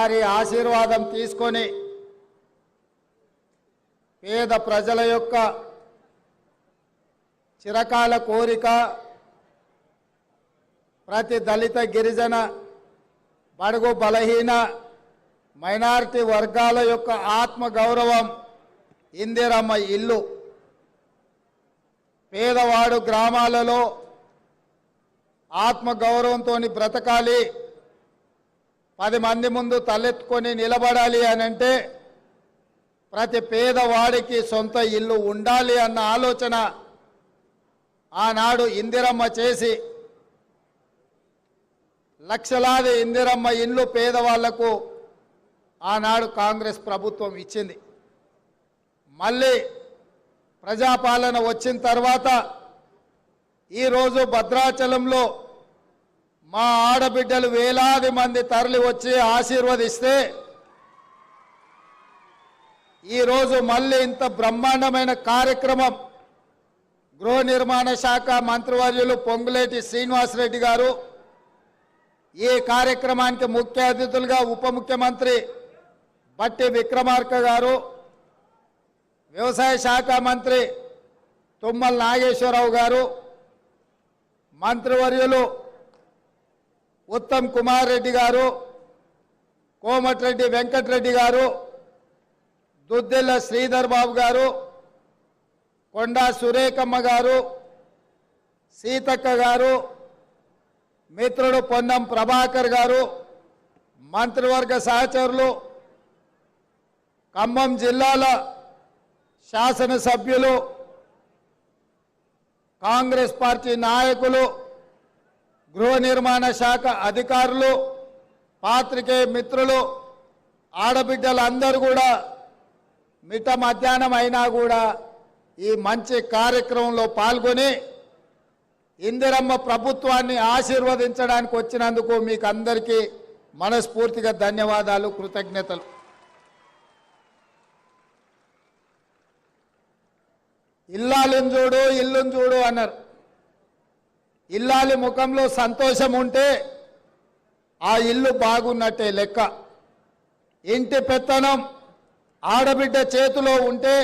వారి ఆశీర్వాదం తీసుకొని పేద ప్రజల యొక్క చిరకాల కోరిక ప్రతి దళిత గిరిజన బడుగు బలహీన మైనారిటీ వర్గాల యొక్క ఆత్మ గౌరవం ఇందిరమ్మ ఇల్లు పేదవాడు గ్రామాలలో ఆత్మ గౌరవంతో బ్రతకాలి 10 మంది ముందు తలెత్తుకొని నిలబడాలి అని అంటే ప్రతి పేదవాడికి సొంత ఇల్లు ఉండాలి అన్న ఆలోచన ఆనాడు ఇందిరమ్మ చేసి లక్షలాది ఇందిరమ్మ ఇల్లు పేదవాళ్లకు ఆనాడు కాంగ్రెస్ ప్రభుత్వం ఇచ్చింది. మళ్ళీ ప్రజాపాలన వచ్చిన తర్వాత ఈరోజు భద్రాచలంలో మా ఆడబిడ్డలు వేలాది మంది తరలి వచ్చి ఆశీర్వదిస్తే ఈరోజు మళ్ళీ ఇంత బ్రహ్మాండమైన కార్యక్రమం గృహ నిర్మాణ శాఖ మంత్రివర్యులు పొంగులేటి శ్రీనివాసరెడ్డి గారు ఈ కార్యక్రమానికి ముఖ్య అతిథులుగా ఉప ముఖ్యమంత్రి బట్టి విక్రమార్క గారు వ్యవసాయ శాఖ మంత్రి తుమ్మల నాగేశ్వరరావు గారు మంత్రివర్యులు ఉత్తమ్ కుమార్ రెడ్డి గారు కోమటిరెడ్డి వెంకటరెడ్డి గారు దుద్దిల్ల శ్రీధర్ బాబు గారు కొండా సురేఖమ్మ గారు సీతక్క గారు మిత్రుడు పొన్నం ప్రభాకర్ గారు మంత్రివర్గ సహచరులు ఖమ్మం జిల్లాల శాసనసభ్యులు కాంగ్రెస్ పార్టీ నాయకులు గృహ నిర్మాణ శాఖ అధికారులు పాత్రికేయ మిత్రులు ఆడబిడ్డలందరూ కూడా మిట్ట మధ్యాహ్నం అయినా కూడా ఈ మంచి కార్యక్రమంలో పాల్గొని ఇందిరమ్మ ప్రభుత్వాన్ని ఆశీర్వదించడానికి వచ్చినందుకు మీకు అందరికీ మనస్ఫూర్తిగా ధన్యవాదాలు కృతజ్ఞతలు. ఇల్లాలిని చూడు ఇల్లుని చూడు అన్నారు. ఇల్లాలి ముఖంలో సంతోషం ఉంటే ఆ ఇల్లు బాగున్నట్టే లెక్క. ఇంటి పెత్తనం ఆడబిడ్డ చేతిలో ఉంటే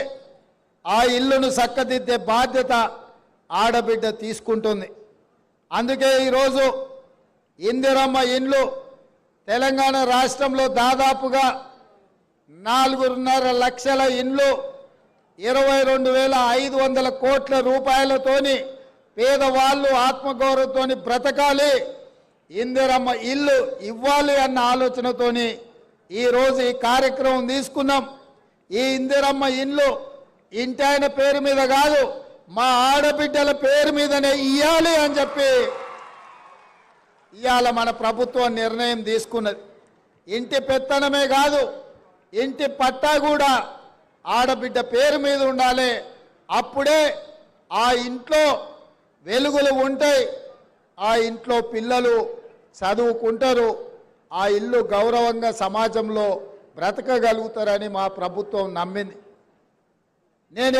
ఆ ఇల్లును చక్కదిద్దే బాధ్యత ఆడబిడ్డ తీసుకుంటుంది. అందుకే ఈరోజు ఇందిరమ్మ ఇండ్లు తెలంగాణ రాష్ట్రంలో దాదాపుగా 4.5 లక్షల ఇండ్లు 22,500 కోట్ల రూపాయలతోని పేదవాళ్ళు ఆత్మగౌరవంతో బ్రతకాలి, ఇందిరమ్మ ఇల్లు ఇవ్వాలి అన్న ఆలోచనతోని ఈరోజు ఈ కార్యక్రమం తీసుకున్నాం. ఈ ఇందిరమ్మ ఇల్లు ఇంటాయన పేరు మీద కాదు, మా ఆడబిడ్డల పేరు మీదనే ఇవ్వాలి అని చెప్పి ఇవాళ మన ప్రభుత్వం నిర్ణయం తీసుకున్నది. ఇంటి పెత్తనమే కాదు, ఇంటి పట్టా కూడా ఆడబిడ్డ పేరు మీద ఉండాలి. అప్పుడే ఆ ఇంట్లో వెలుగులు ఉంటాయి, ఆ ఇంట్లో పిల్లలు చదువుకుంటారు, ఆ ఇల్లు గౌరవంగా సమాజంలో బ్రతకగలుగుతారని మా ప్రభుత్వం నమ్మింది. నేను